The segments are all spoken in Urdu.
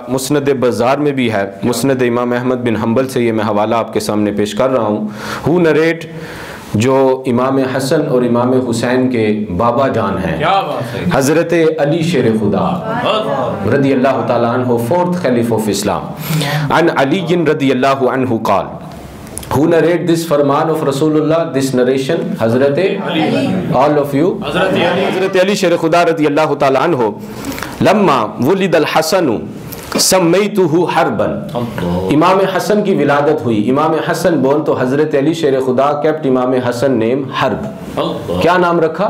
مسند بزار میں بھی ہے، مسند امام احمد بن حنبل سے یہ میں حوالہ آپ کے سامنے پیش کر رہا ہوں. ہو نریٹ، جو امام حسن اور امام حسین کے بابا جان ہیں، حضرت علی شیر خدا رضی اللہ تعالیٰ عنہ، فورتھ خلیفہ آف اسلام. عن علی رضی اللہ عنہ قال، who narrate this فرمان of رسول اللہ, this narration؟ حضرت all of you، حضرت علی شیر خدا رضی اللہ تعالیٰ عنہ. لما ولد الحسن سمیتہ حربا، امام حسن کی ولادت ہوئی، امام حسن بون تو حضرت علی شیر خدا kept امام حسن name حرب. کیا نام رکھا؟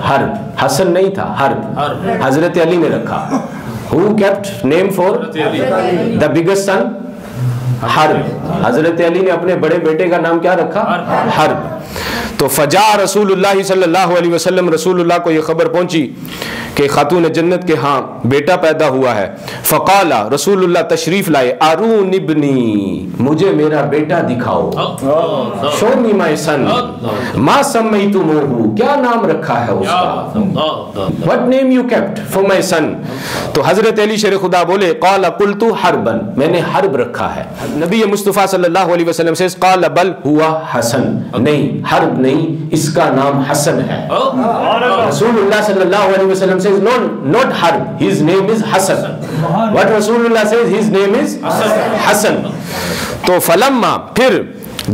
حرب. حسن نہیں تھا، حرب حضرت علی نے رکھا. who kept name for the biggest son؟ حرب. حضرت علی نے اپنے بڑے بیٹے کا نام کیا رکھا؟ حرب. تو فجاء رسول اللہ صلی اللہ علیہ وسلم، رسول اللہ کو یہ خبر پہنچی کہ خاتون جنت کے ہاں بیٹا پیدا ہوا ہے. فقال، رسول اللہ تشریف لائے، ارون ابنی، مجھے میرا بیٹا دکھاؤ. شو می مائی سن. ما سمیتموہ، کیا نام رکھا ہے اس کا؟ what name you kept for my son؟ تو حضرت علی شیر خدا بولے، قال قلت حربا، میں نے حرب رکھا ہے. نبی مصطفیٰ صلی اللہ علیہ وسلم سے قال بل ہوا حسن، نہیں حرب نہیں، اس کا نام حسن ہے. رسول اللہ صلی اللہ علیہ وسلم says no, not Harb, his name is Hassan. What Rasulullah says, his name is Hassan. تو فلما، پھر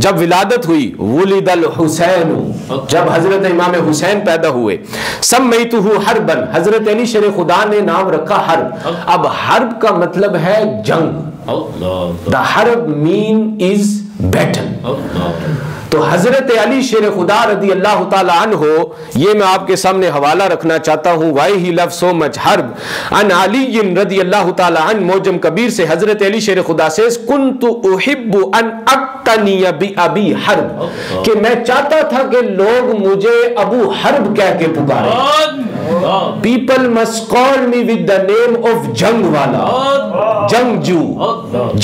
جب ولادت ہوئی، ولد الحسین، جب حضرت امام حسین پیدا ہوئے، سمیتہ حربا، حضرت علی شیر خدا نے نام رکھا حرب. اب حرب کا مطلب ہے جنگ. The harb mean is battle. تو حضرت علی شیر خدا رضی اللہ تعالی عنہ، یہ میں آپ کے سامنے حوالہ رکھنا چاہتا ہوں، why he loves so much حرب. عن علی رضی اللہ تعالی عنہ، موجم کبیر سے حضرت علی شیر خدا سے، کنت احب ان اقتنی بابی حرب، کہ میں چاہتا تھا کہ لوگ مجھے ابو حرب کہہ کے پکاریں. People must call me with the name of جنگ والا، جنگجو،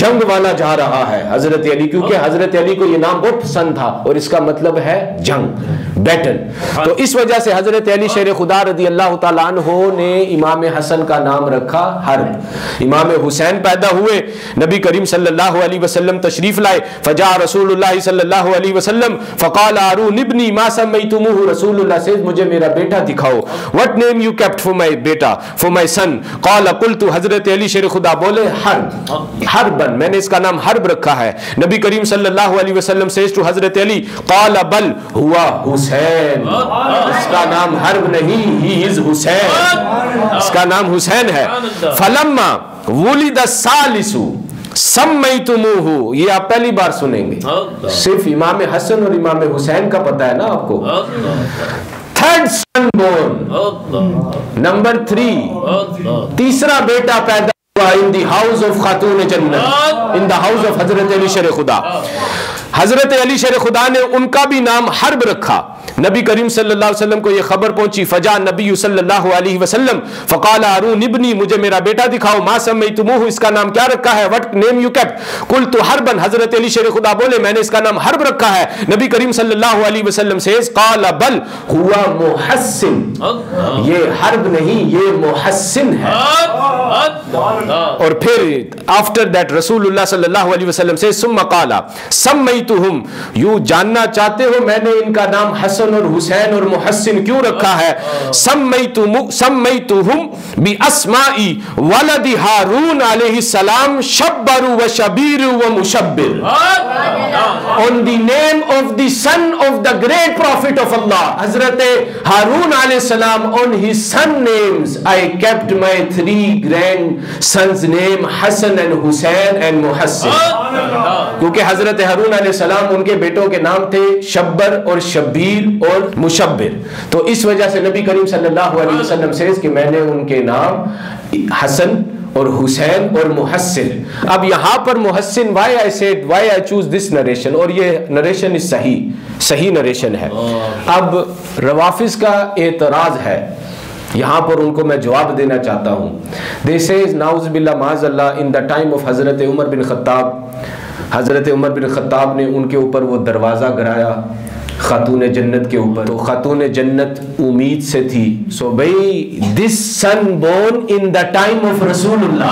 جنگ والا جا رہا ہے حضرت علی، کیونکہ حضرت علی کو یہ نام بہت پسند تھا اور اس کا مطلب ہے جنگ، بیٹل. تو اس وجہ سے حضرت علی شیر خدا رضی اللہ تعالیٰ عنہ نے امام حسن کا نام رکھا حرب. امام حسین پیدا ہوئے، نبی کریم صلی اللہ علیہ وسلم تشریف لائے. فجاء رسول اللہ صلی اللہ علیہ وسلم فقال ارون ابنی ما سمیتموہ، رسول اللہ سے مجھے میرا بیٹا دکھاؤ. what name you kept for my beta, for my son؟ قال قلت، حضرت علی شیر خدا بولے حرب، حربا، میں نے اس کا نام حرب رکھا ہے. نبی کریم صلی اللہ علیہ وسلم سے حضرت علی، قال بل ہوا حسین، اس کا نام حرب نہیں، he is حسین، اس کا نام حسین ہے. فلما ولد الثالث سمیتموہ، یہ آپ پہلی بار سنیں گے، صرف امام حسن اور امام حسین کا پتہ ہے نا آپ کو. تھرڈ سن بورن، نمبر 3، تیسرا بیٹا پیدا ہوا in the house of خاتون جنت، in the house of حضرت علی شیر خدا. حضرت علی شیر خدا نے ان کا بھی نام حرب رکھا. نبی کریم صلی اللہ علیہ وسلم کو یہ خبر پہنچی. فجاء نبی صلی اللہ علیہ وسلم فقال ارون ابنی، مجھے میرا بیٹا دکھاؤ. ما سمیتموہ، اس کا نام کیا رکھا ہے؟ what name you kept؟ قلت حربا، حضرت علی شیر خدا بولے میں نے اس کا نام حرب رکھا ہے. نبی کریم صلی اللہ علیہ وسلم سے قال بل ہوا محسن، یہ حرب نہیں، یہ محسن ہے. اور پھر after that رسول اللہ صلی اللہ علیہ وسلم سے ثم قال سمیتہم، یوں جاننا چاہتے ہو میں نے ان کا نام حسن اور حسین اور محسن کیوں رکھا ہے؟ سمیتہم باسماء ولد ہارون علیہ السلام، شبر و شبیر و مشبر. on the name of the son of the great prophet of Allah, حضرت ہارون علیہ السلام، on his son names I kept my 3 grandsons name Hasan and Hussain and محسن. کیونکہ حضرت ہارون علیہ السلام ان کے بیٹوں کے نام تھے شبر اور شبیر اور مشبر. تو اس وجہ سے نبی کریم صلی اللہ علیہ وسلم سے کہ میں نے ان کے نام حسن اور حسین اور محسن. اب یہاں پر محسن، why I choose this narration، اور یہ نریشن صحیح نریشن ہے. اب روافظ کا اعتراض ہے، یہاں پر ان کو میں جواب دینا چاہتا ہوں. They say نعوذ باللہ معاذ اللہ in the time of حضرت عمر بن خطاب، حضرت عمر بن خطاب نے ان کے اوپر وہ دروازہ گرایا خاتون جنت کے اوپر. تو خاتون جنت امید سے تھی. سو بھئی this son born in the time of رسول اللہ،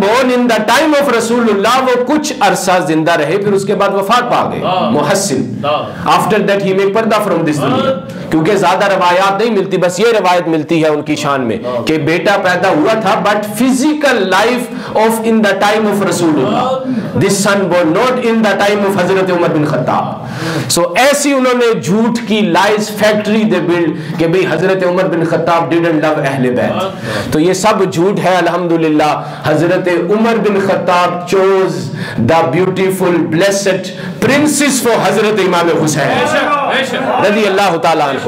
born in the time of Rasulullah, وہ کچھ عرصہ زندہ رہے پھر اس کے بعد وفات پا گئے. محسن after that he make پردہ from this دنیا, کیونکہ زیادہ روایات نہیں ملتی, بس یہ روایت ملتی ہے ان کی شان میں کہ بیٹا پیدا ہوا تھا, but physical life of in the time of Rasulullah, this son born not in the time of حضرت عمر بن خطاب. So ایسی انہوں نے جھوٹ کی لائز فیکٹری دے بلڈ کہ بھئی حضرت عمر بن خطاب didn't love اہل بیت, تو یہ سب جھوٹ ہے. الحمدللہ حضرت عمر بن خطاب chose the beautiful blessed princess for حضرت امام حسین رضی اللہ تعالیٰ عنہ.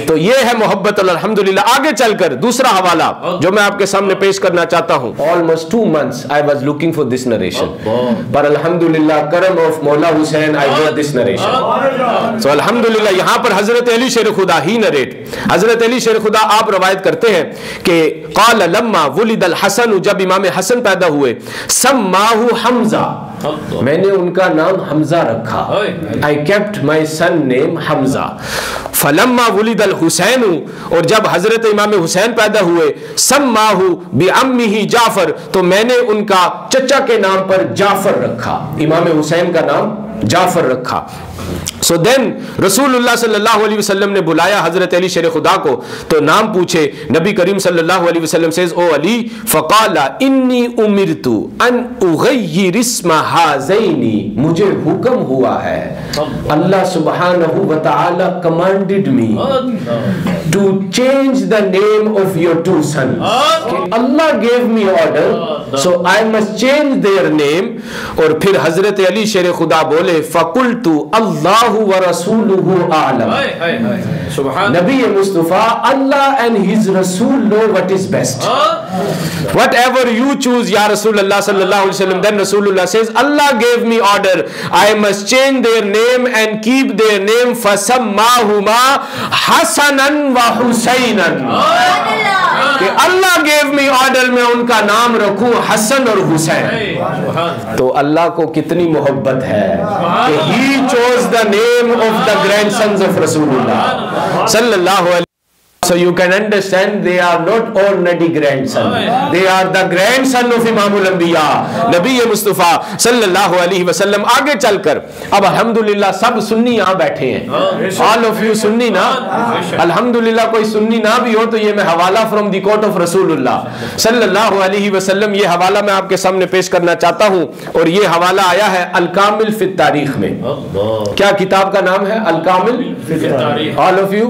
تو یہ ہے محبت. الحمدللہ آگے چل کر دوسرا حوالہ جو میں آپ کے سامنے پیش کرنا چاہتا ہوں. Almost 2 months I was looking for this narration, پر الحمدللہ کرم of مولا حسین I got this narration. So الحمدللہ یہاں پر حضرت علی شیر خدا ہی نریٹ, حضرت علی شیر خدا آپ روایت کرتے ہیں کہ قال لما ولد الحسن, جب امام حسن پیدا ہوئے, سماہ حمزہ, میں نے ان کا نام حمزہ رکھا. I kept my son name حمزہ. فلما ولد الحسین, اور جب حضرت امام حسین پیدا ہوئے, سماہ بعمہ جعفر, تو میں نے ان کا چچا کے نام پر جعفر رکھا, امام حسین کا نام جعفر رکھا. So then رسول اللہ صلی اللہ علیہ وسلم نے بلایا حضرت علی شیر خدا کو, تو نام پوچھے. نبی کریم صلی اللہ علیہ وسلم says او علی, فقال انی امرت ان اغیر اسم ہذین, مجھے حکم ہوا ہے, اللہ سبحانہ وتعالی commanded me to change the name of your 2 sons. Allah gave me order, so I must change their name. اور پھر حضرت علی شیر خدا بولے, فقلت اللہ ورسولہ اعلم, نبی مصطفیٰ اللہ and his رسول know what is best. Whatever you choose یا رسول اللہ صلی اللہ علیہ وسلم. Then رسول اللہ says Allah gave me order, I must change their name and keep their name, فسماہما حسنا وحسینا, کہ اللہ gave me order میں ان کا نام رکھوں حسن اور حسین. تو اللہ کو کتنی محبت ہے کہ he chose the name of the grandsons of Rasulullah sallallahu alaihi. So you can understand they are not ordinary grandson, they are the grandson of Imam al-Anbiya نبی مصطفیٰ صلی اللہ علیہ وسلم. آگے چل کر اب الحمدللہ سب سنی یہاں بیٹھے ہیں, all of you سنی نا, الحمدللہ کوئی سنی نہ بھی ہو تو یہ میں حوالہ from the court of رسول اللہ صلی اللہ علیہ وسلم, یہ حوالہ میں آپ کے سامنے پیش کرنا چاہتا ہوں. اور یہ حوالہ آیا ہے الکامل فی التاریخ میں. کیا کتاب کا نام ہے؟ الکامل فی التاریخ. all of you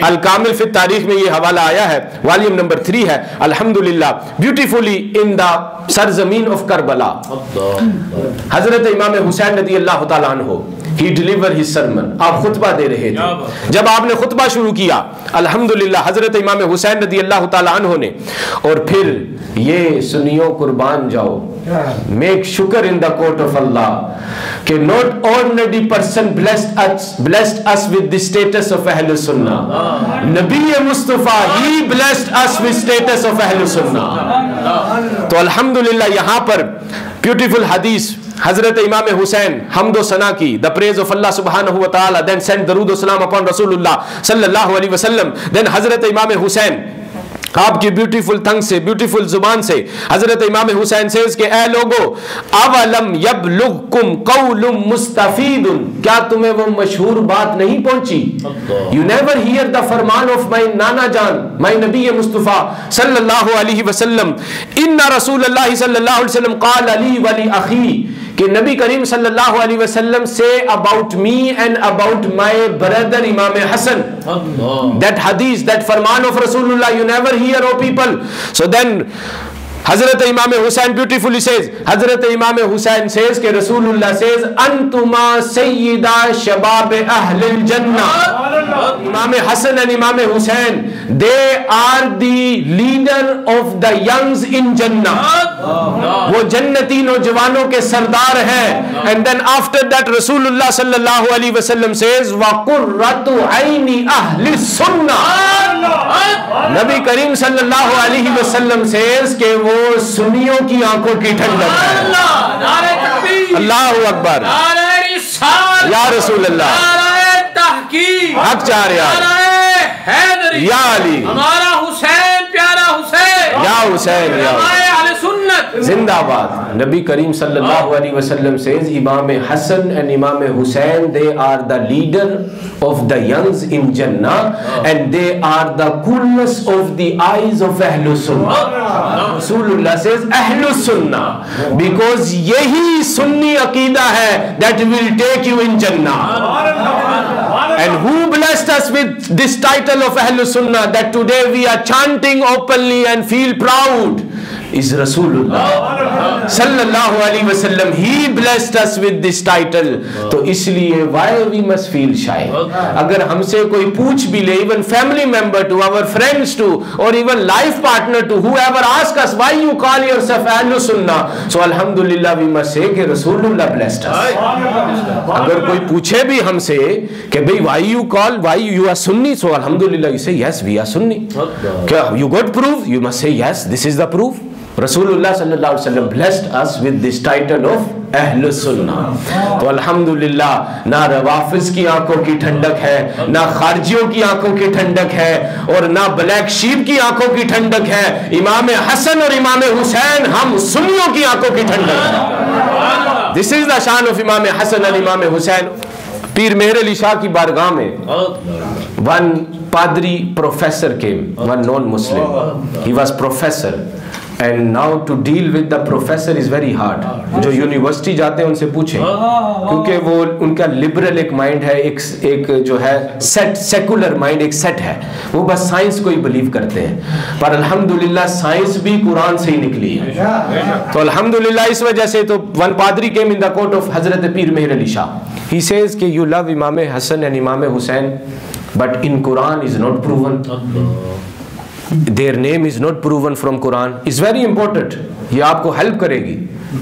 الکامل فی التاریخ میں یہ حوالہ آیا ہے, والیوم نمبر 3 ہے. الحمدللہ بیوٹیفلی ان دا سرزمین آف کربلا, حضرت امام حسین رضی اللہ تعالیٰ عنہ he delivered his sermon. آپ خطبہ دے رہے تھے, جب آپ نے خطبہ شروع کیا الحمدللہ حضرت امام حسین رضی اللہ تعالیٰ عنہ نے, اور پھر یہ سنیوں قربان جاؤ, make شکر in the court of Allah کہ not ordinary person blessed us with the status of Ahl Sunnah. نبی مصطفیٰ he blessed us with status of Ahl Sunnah. تو الحمدللہ یہاں پر بیوٹیفل حدیث حضرت امام حسین حمد و ثنا کی, the praise of Allah subhanahu wa ta'ala, then send درود و سلام upon Rasulullah صلی اللہ علیہ وسلم. then حضرت امام حسین آپ کی بیوٹیفل تنگ سے, بیوٹیفل زبان سے حضرت امام حسین says کہ اے لوگو, اولم یبلغکم قول مستفید, کیا تمہیں وہ مشہور بات نہیں پہنچی؟ You never hear the فرمان of my نانا جان, my نبی مصطفیٰ صلی اللہ علیہ وسلم, ان رسول اللہ صلی اللہ علیہ وسلم قال لی ولی اخی, کہ نبی کریم صلی اللہ علیہ وسلم say about me and about my brother امام حسن. That hadith, that فرمان of Rasulullah you never hear, oh people. So then حضرت امام حسین beautifully says, حضرت امام حسین says کہ رسول اللہ says انتما سیدہ شباب اہل الجنہ. امام حسن and امام حسین they are the leader of the youngs in Jannah. وہ جنتی نوجوانوں کے سردار ہیں. And then after that رسول اللہ صلی اللہ علیہ وسلم says وَقُرَّةُ عَيْنِ أَهْلِ السُّنَّةِ. نبی کریم صلی اللہ علیہ وسلم says کہ وہ سنیوں کی آنکھوں کی ٹھنڈک ہے. اللہ اکبر, یا رسول اللہ, حق چاہ رہا ہے, یا علی, ہمارا حسین پیارا حسین, یا حسین یا زندہ باد. نبی کریم صلی اللہ علیہ وسلم says Imam Hassan and Imam Hussein, they are the leader of the youngs in Jannah and they are the coolness of the eyes of Ahlul Sunnah. Rasulullah says Ahlul Sunnah because yahi Sunni aqeedah hai that will take you in Jannah. And who blessed us with this title of Ahlul Sunnah that today we are chanting openly and feel proud is Rasulullah sallallahu alaihi wasallam. He blessed us with this title. تو اس لیے why we must feel shy. اگر ہم سے کوئی پوچھ بھی لے, even family member to, our friends to, or even life partner to, whoever ask us why you call yourself Ahlul Sunnah, so alhamdulillah we must say کہ Rasulullah blessed us. اگر کوئی پوچھے بھی ہم سے کہ بھئی why you call, why you are Sunni, so alhamdulillah you say yes we are Sunni. کیا you got proof? You must say yes, this is the proof. Rasulullah sallallahu alaihi wasallam blessed us with this title of Ahlul Sunnah. تو الحمدللہ نہ روافظ کی آنکھوں کی ٹھنڈک ہے, نہ خارجیوں کی آنکھوں کی ٹھنڈک ہے, اور نہ بلیک شیپ کی آنکھوں کی ٹھنڈک ہے. امام حسن اور امام حسین ہم سنیوں کی آنکھوں کی ٹھنڈک ہے. This is the شان of امام حسن اور امام حسین. پیر مہر علی شاہ کی بارگاہ میں one padri professor came, one non-Muslim. He was professor. And now to deal with the professor is very hard. جو یونیورسٹی جاتے ہیں ان سے پوچھیں, کیونکہ وہ ان کا لبرل ایک مائنڈ ہے, ایک جو ہے سیکولر مائنڈ ایک سیٹ ہے, وہ بس سائنس کو ہی بلیو کرتے ہیں. پر الحمدللہ سائنس بھی قرآن سے ہی نکلی ہے. تو الحمدللہ اس وجہ سے تو one padri came in the court of حضرت پیر مہر علی شاہ. He says کہ you love Imam Hassan and Imam Hussein, but in Quran is not proven. Their name is not proven from Quran. It's very important. یہ آپ کو help کرے گی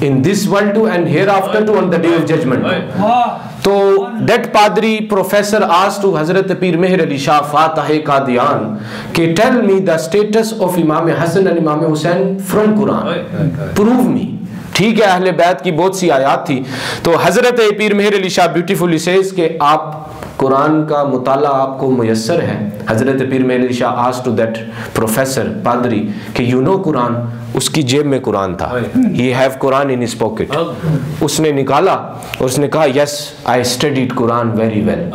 in this world too and hereafter too on the day of judgment. تو that padri professor asked to Hazrat Pir Meher Ali Shah Fatah Qadian کہ tell me the status of Imam Hassan and Imam Hussein from Quran. Prove me. ٹھیک ہے, اہل بیت کی بہت سی آیات تھی. تو حضرت پیر مہر علی شاہ بیوٹیفلی سیز کہ آپ قرآن کا مطالعہ آپ کو میسر ہے. حضرت پیر مہر علی شاہ آسکڈ ٹو دیٹ پروفیسر پادری کہ یو نو قرآن. اس کی جیب میں قرآن تھا. He have Quran in his pocket. اس نے نکالا اور اس نے کہا yes I studied Quran very well,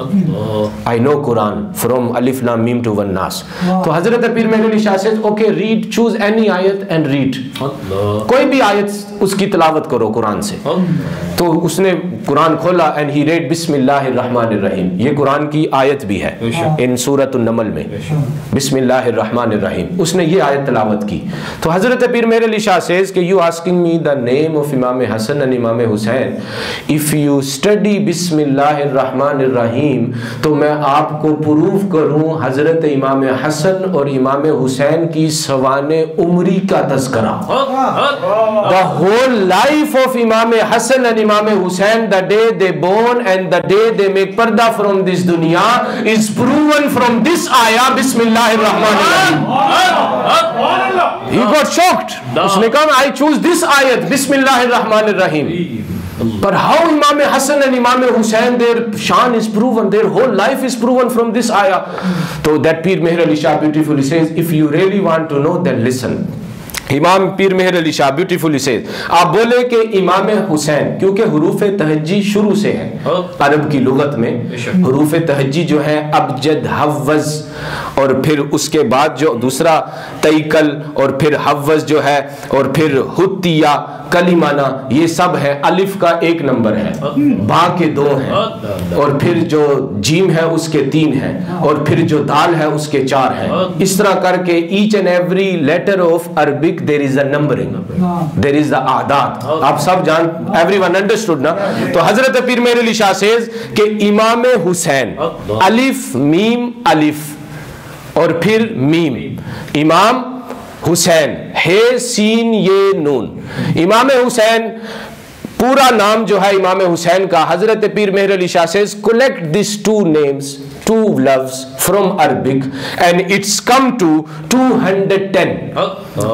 I know Quran from الف لام میم ٹو ون ناس. تو حضرت Pir Mehr Ali Shah says okay read, choose any آیت اینڈ ریڈ. کوئی بھی آیت اس کی تلاوت کرو قرآن سے. تو اس نے قرآن کھولا اینڈ ہی ریڈ بسم اللہ الرحمن الرحیم. یہ قرآن کی آیت بھی ہے ان سورۃ النمل میں, بسم اللہ الرحمن الرحیم. اس نے یہ آیت تلاوت کی. تو حضرت پیر مہر علی شاہ says کہ you asking me the name of امام حسن and امام حسین, if you study بسم اللہ الرحمن الرحیم تو میں آپ کو پروف کروں حضرت امام حسن اور امام حسین کی سوانح عمری کا تذکرہ. The whole life of امام حسن and امام حسین, the day they born and the day they make parda from this dunya is proven from this ayah بسم اللہ الرحمن الرحیم. He got shocked. اس نے کہا I choose this ayat بسم اللہ الرحمن الرحیم. But how Imam Hassan and Imam Hussein, their shan is proven, their whole life is proven from this ayah. So that Pir Meher Ali Shah beautifully says, if you really want to know, then listen. امام پیر مہر علی شاہ بیوٹیفلی سیز, آپ بولے کہ امام حسین, کیونکہ حروف تہجی شروع سے ہے عرب کی لغت میں. حروف تہجی جو ہے ابجد, حوز, اور پھر اس کے بعد جو دوسرا تیکل, اور پھر حوز جو ہے, اور پھر حتیہ, کلیمانہ, یہ سب ہے. الف کا 1 نمبر ہے, با کے 2 ہیں, اور پھر جو جیم ہے اس کے 3 ہیں, اور پھر جو دال ہے اس کے 4 ہیں. اس طرح کر کے each and every letter of Arabic there is a numbering, there is the اعداد. آپ سب جان, everyone understood نا. تو حضرت پیر مہر علی شاہ says کہ امام حسین, الف میم الف اور پھر میم, امام حسین ہے سین یہ نون. امام حسین پورا نام جو ہے امام حسین کا, حضرت پیر مہر علی شاہ says collect these 2 names two loves from Arabic and it's come to 210.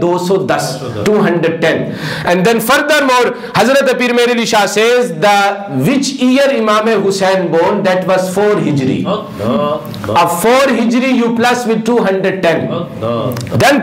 210, 210. And then furthermore, Hazrat Pir Mir Ali Shah says the which year Imam Hussain born, that was 4 Hijri. Of 4 Hijri you plus with 210. Then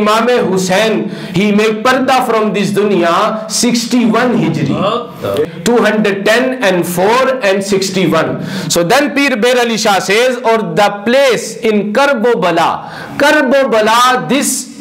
Imam Hussain he make parda from this dunya 61 Hijri. 210 and 4 and 61. So then Pir Mir Ali Shah says, or the place in Karbala, this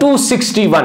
261.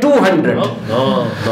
200.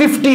50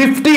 50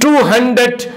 210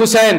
Hussain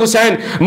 Hussain,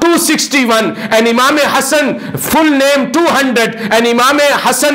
261 and Imam Hassan full name 200 and Imam Hassan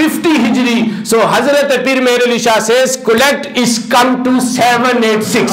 50 Hijri. So Hazrat Pir Mir Ali Shah says collect is come to 786.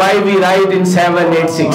why we write in 786,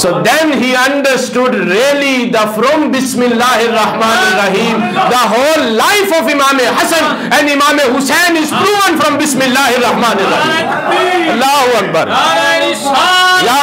So then he understood really the from Bismillahir-Rahmanir-Rahim the whole life of Imam Hassan and Imam Hussain is proven from Bismillahir-Rahmanir-Rahim. Allahu Akbar. Ya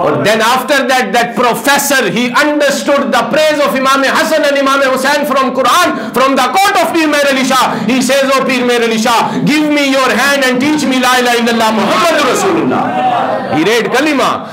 Or then after that, that professor he understood the praise of Imam Hassan and Imam Hussain from Quran, from the court of Pir Mir Ali Shah. He says, oh Pir Mir Ali Shah, give me your hand and teach me la ilaha illallah Muhammadur Rasulullah. He read kalima.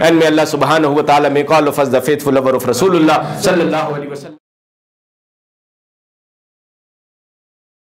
And may Allah subhanahu wa ta'ala make all of us the faithful lover of Rasulullah sallallahu alaihi wasallam.